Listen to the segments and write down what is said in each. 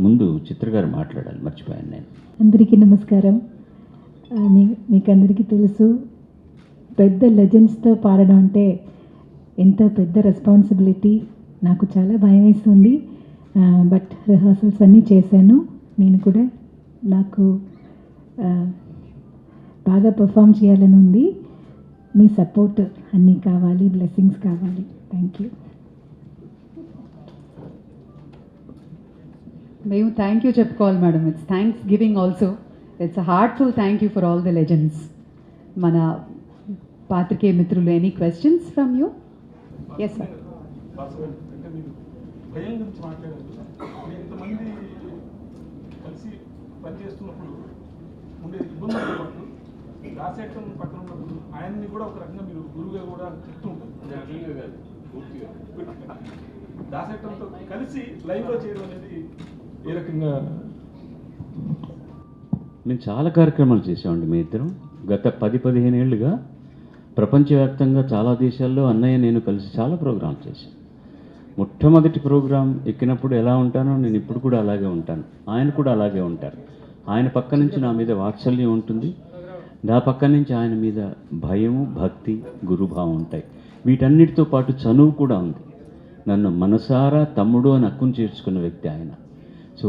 ముందు చిత్ర గారు మాట్లాడాలి, మర్చిపోయాను నేను. అందరికీ నమస్కారం. మీకు అందరికీ తెలుసు, పెద్ద లెజెండ్స్తో పాడడం అంటే ఎంత పెద్ద రెస్పాన్సిబిలిటీ. నాకు చాలా భయం వేస్తుంది, బట్ రిహార్సల్స్ అన్నీ చేశాను. నేను కూడా నాకు బాగా పర్ఫామ్ చేయాలని ఉంది. మీ సపోర్ట్ అన్నీ కావాలి, బ్లెస్సింగ్స్ కావాలి. Thank you. మేము థ్యాంక్ యూ చెప్పుకోవాలి madam. It's thanksgiving also. It's a heartful thank you for all the legends. మన పాత్రికేయ మిత్రులు, any questions from you? Yes sir. అంటే మీరు భయం గురించి మాట్లాడారు. మీరు ఇంతమంది కలిసి పనిచేస్తున్నప్పుడు ఉండే ఇబ్బందులతో పాటు రాసేయటం పక్కన ఉన్నప్పుడు ఆయన్ని కూడా ఒక రకంగా మీరు గురువుగా కూడా చెప్తూ ఉంటారు. దాసేయటంతో కలిసి లైవ్లో చేయడం అనేది ఏ రకంగా? మేము చాలా కార్యక్రమాలు చేసామండి మీ ఇద్దరం. గత 10-15 ఏళ్ళుగా ప్రపంచవ్యాప్తంగా చాలా దేశాల్లో అన్నయ్య నేను కలిసి చాలా ప్రోగ్రాం చేశాను. మొట్టమొదటి ప్రోగ్రాం ఎక్కినప్పుడు ఎలా ఉంటానో నేను ఇప్పుడు కూడా అలాగే ఉంటాను, ఆయన కూడా అలాగే ఉంటారు. ఆయన పక్క నుంచి నా మీద వాత్సల్యం ఉంటుంది, నా పక్క నుంచి ఆయన మీద భయము, భక్తి, గురుభావం ఉంటాయి. వీటన్నిటితో పాటు చనువు కూడా ఉంది. నన్ను మనసారా తమ్ముడు అని హక్కును చేర్చుకున్న వ్యక్తి ఆయన. సో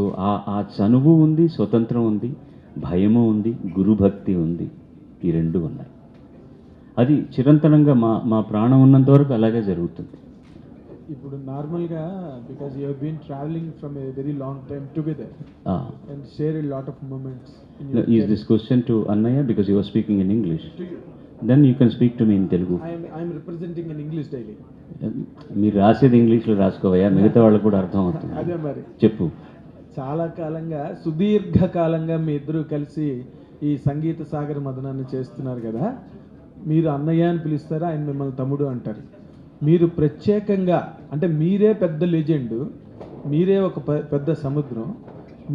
ఆ చనువు ఉంది, స్వతంత్రం ఉంది, భయము ఉంది, గురుభక్తి ఉంది. ఈ రెండు ఉన్నాయి. అది చిరంతనంగా మా ప్రాణం ఉన్నంత వరకు అలాగే జరుగుతుంది. ఇప్పుడు నార్మల్గా because you have been travelling from a very long time together and share a lot of moments. Is this question to annayya because you are speaking in English? Then you can speak to me in Telugu. I'm representing in English daily. మీరు రాసేది ఇంగ్లీష్లో రాసుకోవయ్యా, మిగతా వాళ్ళకు కూడా అర్థం అవుతుంది. అదే మరి చెప్పు. చాలా కాలంగా, సుదీర్ఘకాలంగా మీ ఇద్దరు కలిసి ఈ సంగీత సాగర మదనాన్ని చేస్తున్నారు కదా. మీరు అన్నయ్య అని పిలుస్తారా, ఆయన మిమ్మల్ని తమ్ముడు అంటారు. మీరు ప్రత్యేకంగా, అంటే మీరే పెద్ద లెజెండ్, మీరే ఒక పెద్ద సముద్రం.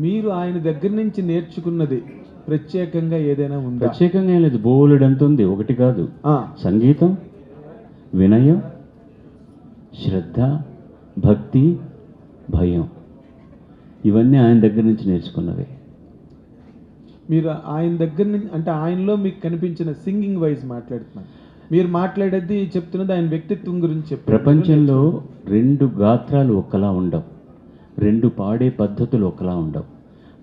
మీరు ఆయన దగ్గర నుంచి నేర్చుకున్నది ప్రత్యేకంగా ఏదైనా ఉందా? ప్రత్యేకంగా ఏం లేదు, బోలెడు ఎంత ఉంది. ఒకటి కాదు, సంగీతం, వినయం, శ్రద్ధ, భక్తి, భయం, ఇవన్నీ ఆయన దగ్గర నుంచి నేర్చుకున్నవే. మీరు ఆయన దగ్గర నుంచి, అంటే ఆయనలో మీకు కనిపించిన సింగింగ్ వైజ్ మాట్లాడుతున్నారు. మీరు మాట్లాడేది, చెప్తున్నది ఆయన వ్యక్తిత్వం గురించి చెప్పారు. ప్రపంచంలో 2 గాత్రాలు ఒకలా ఉండవు, 2 పాడే పద్ధతులు ఒకలా ఉండవు.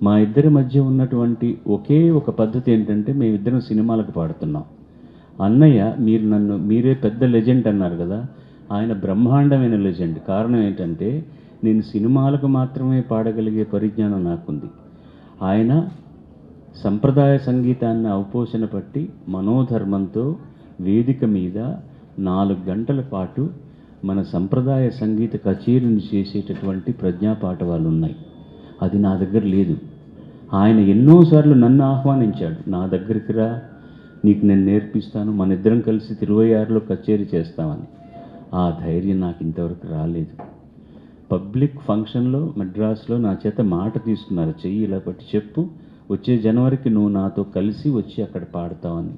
మా ఇద్దరి మధ్య ఉన్నటువంటి ఒకే ఒక పద్ధతి ఏంటంటే, మేమిద్దరం సినిమాలకు పాడుతున్నాం. అన్నయ్య, మీరే పెద్ద లెజెండ్ అన్నారు కదా, ఆయన బ్రహ్మాండమైన లెజెండ్. కారణం ఏంటంటే, నేను సినిమాలకు మాత్రమే పాడగలిగే పరిజ్ఞానం నాకుంది. ఆయన సంప్రదాయ సంగీతాన్ని అవపోసన పట్టి మనోధర్మంతో వేదిక మీద 4 గంటల పాటు మన సంప్రదాయ సంగీత కచేరీని చేసేటటువంటి ప్రజ్ఞాపాఠవాలు ఉన్నాయి. అది నా దగ్గర లేదు. ఆయన ఎన్నోసార్లు నన్ను ఆహ్వానించాడు, నా దగ్గరికి రా, నీకు నేను నేర్పిస్తాను, మన ఇద్దరం కలిసి 26లో కచేరీ చేస్తామని. ఆ ధైర్యం నాకు ఇంతవరకు రాలేదు. పబ్లిక్ ఫంక్షన్లో మద్రాసులో నా చేత మాట తీసుకున్నారు, చెయ్యి ఇలా పట్టి చెప్పు, వచ్చే జనవరికి నువ్వు నాతో కలిసి వచ్చి అక్కడ పాడతావని.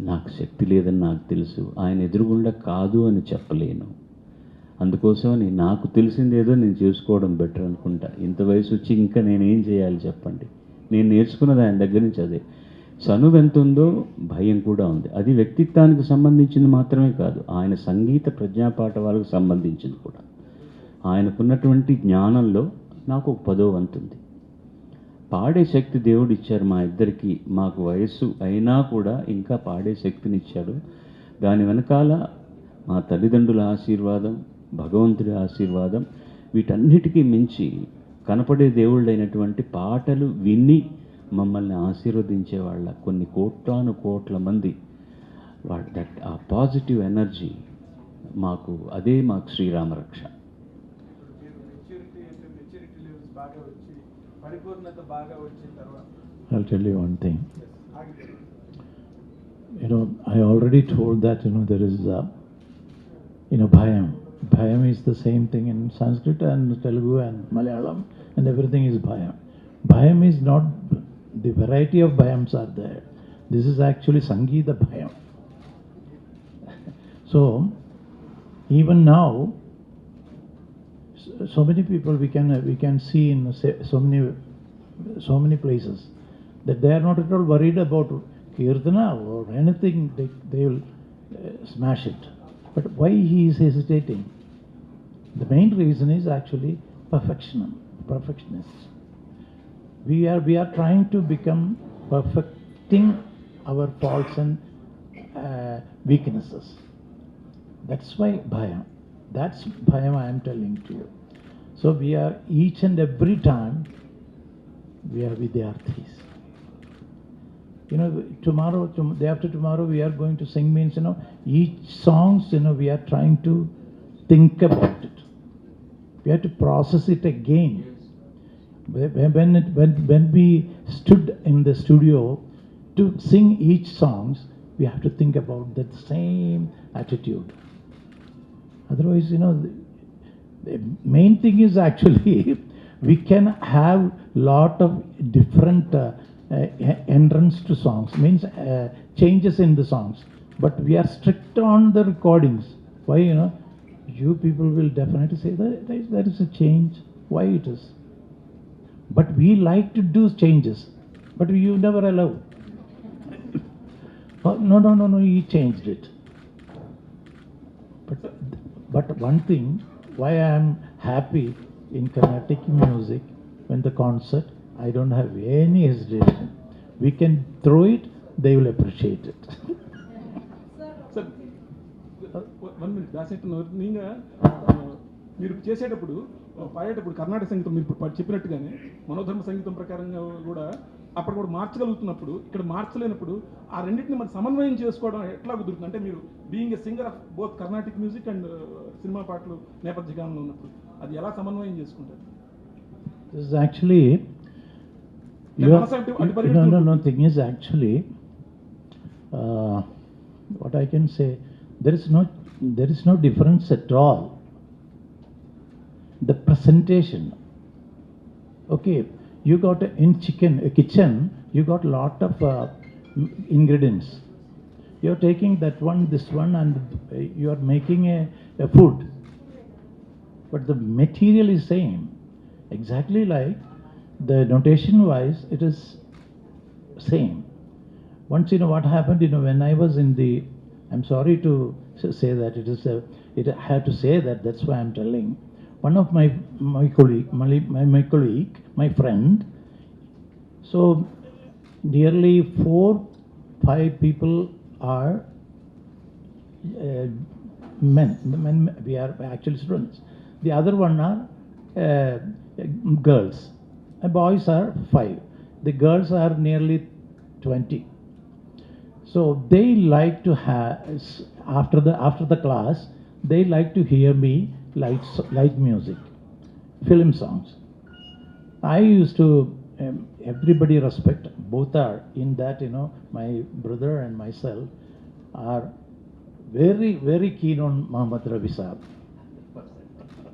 నాకు శక్తి లేదని నాకు తెలుసు, ఆయన ఎదురుగుండా కాదు అని చెప్పలేను. అందుకోసమని నాకు తెలిసిందేదో నేను చేసుకోవడం బెటర్ అనుకుంటా. ఇంత వయసు వచ్చి ఇంకా నేనేం చేయాలి చెప్పండి? నేను నేర్చుకున్నది ఆయన దగ్గర నుంచి అదే. చనువు ఎంత ఉందో భయం కూడా ఉంది. అది వ్యక్తిత్వానికి సంబంధించింది మాత్రమే కాదు, ఆయన సంగీత ప్రజ్ఞాపాఠవాలకు సంబంధించింది కూడా. ఆయనకున్నటువంటి జ్ఞానంలో నాకు ఒక 10వ వంతు ఉంది. పాడే శక్తి దేవుడు ఇచ్చారు మా ఇద్దరికి. మాకు వయస్సు అయినా కూడా ఇంకా పాడే శక్తిని ఇచ్చాడు. దాని వెనకాల మా తల్లిదండ్రుల ఆశీర్వాదం, భగవంతుడి ఆశీర్వాదం, వీటన్నిటికీ మించి కనపడే దేవుళ్ళైనటువంటి పాటలు విని మమ్మల్ని ఆశీర్వదించే వాళ్ళ కొన్ని కోట్ల మంది, దట్ ఆ పాజిటివ్ ఎనర్జీ మాకు, అదే మాకు శ్రీరామరక్ష. I'll tell you one thing. I already told that, there is, bhayam. Bhayam is the same thing in Sanskrit and Telugu and Malayalam, and everything is bhayam. Bhayam is not, the variety of bhayams are there. This is actually Sangeeta bhayam. So, even now, so many people we can see in so many places that they are not at all worried about kirtana or anything. They will smash it. But why he is hesitating? The main reason is actually perfectionists. We are trying to become perfecting our faults and weaknesses. That's why bhayam. That's bhayam I am telling to you. So we are each and every time we are vidyarthis. You know, tomorrow, day after tomorrow, we are going to sing means, you know, each songs, you know, we are trying to think about it. We have to process it again. When we stood in the studio to sing each songs, we have to think about that same attitude. Otherwise, you know, the main thing is actually we can have lot of different entrance to songs, means changes in the songs, but we are strict on the recordings. Why, you know, you people will definitely say that there is a change. Why it is? But we like to do changes, but you never allow. Oh, no, he changed it. But one thing, why I am happy in Carnatic music, when the concert, I don't have any hesitation. We can throw it, they will appreciate it. Sir 1 minute దాసేస్తున్నారు. నేను మీరు చేసేటప్పుడు పాడేటప్పుడు కర్ణాటక సంగీతం మీరు ఇప్పుడు చెప్పినట్టుగానే మనోధర్మ సంగీతం ప్రకారంగా కూడా అప్పుడు కూడా మార్చగలుగుతున్నప్పుడు ఇక్కడ మార్చలేనప్పుడు ఆ రెండింటిని మరి సమన్వయం చేసుకోవడం ఎట్లా కుదురుతుంది? అంటే మీరు being a singer of both Carnatic music and cinema పాటలు నేపథ్య గానంలో ఉన్నప్పుడు అది ఎలా సమన్వయం చేసుకుంటారు? This is actually no. Thing is actually what I can say. There is no difference at all. The presentation. Okay, you got in kitchen. You got lot of ingredients. You are taking that one, this one, and you are making a food. But the material is same. Exactly like the notation wise, it is same. Once, you know what happened, you know, when I was in the, I'm sorry to say that I had to say that, that's why I'm telling. One of my colleague, my friend, so nearly 4-5 people are men, we are actually students. The other one are girls. The boys are 5. The girls are nearly 20. So they like to have, after the class, they like to hear me light music, film songs. I used to, everybody respect, both are in that, you know, my brother and myself are very, very keen on Muhammad Rafi Saab.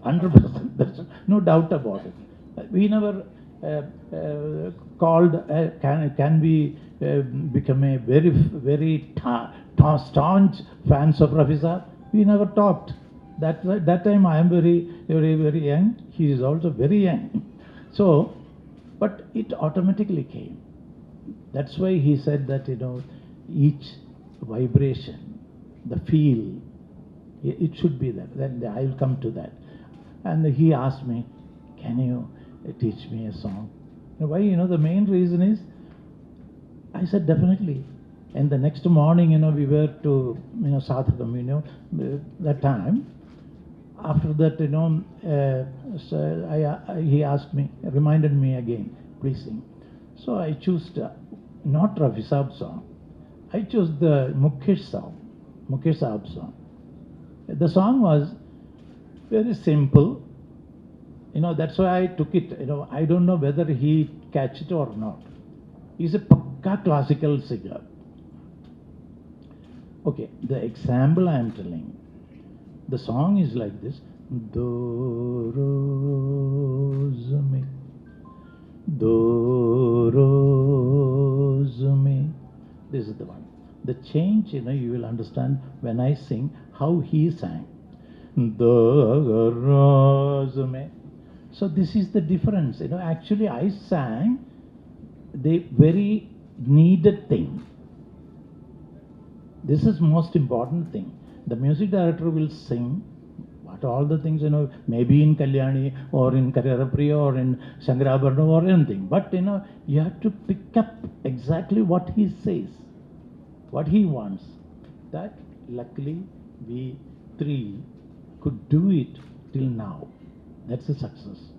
100%, there's no doubt about it. We never called, can we become a very, very staunch fans of Rafi Saab? We never talked. That time I am very, very, very young. He is also very young. So, but it automatically came. That's why he said that, you know, each vibration, the feel, it should be there. Then I will come to that. And he asked me, can you teach me a song? Why? You know, the main reason is, I said definitely. And the next morning, you know, we were to, you know, Sadhakam, you know, that time. After that, you know, so he asked me, reminded me again, please sing. So I chose not Rafi Saab song. I chose the Mukesh Saab song. The song was very simple. You know, that's why I took it. You know, I don't know whether he catch it or not. He's a pakka classical singer. Okay, the example I am telling. The song is like this. Do roz mein, this is the one. The change, you know, you will understand when I sing how he sang. Do me. So this is the difference. Actually I sang the very needed thing. This is most important thing. The music director will sing what all the things, maybe in Kalyani or in Kariyarapriya or in Shankarabharanam or anything. But, you have to pick up exactly what he says, what he wants. That, luckily, we three could do it till now. That's a success.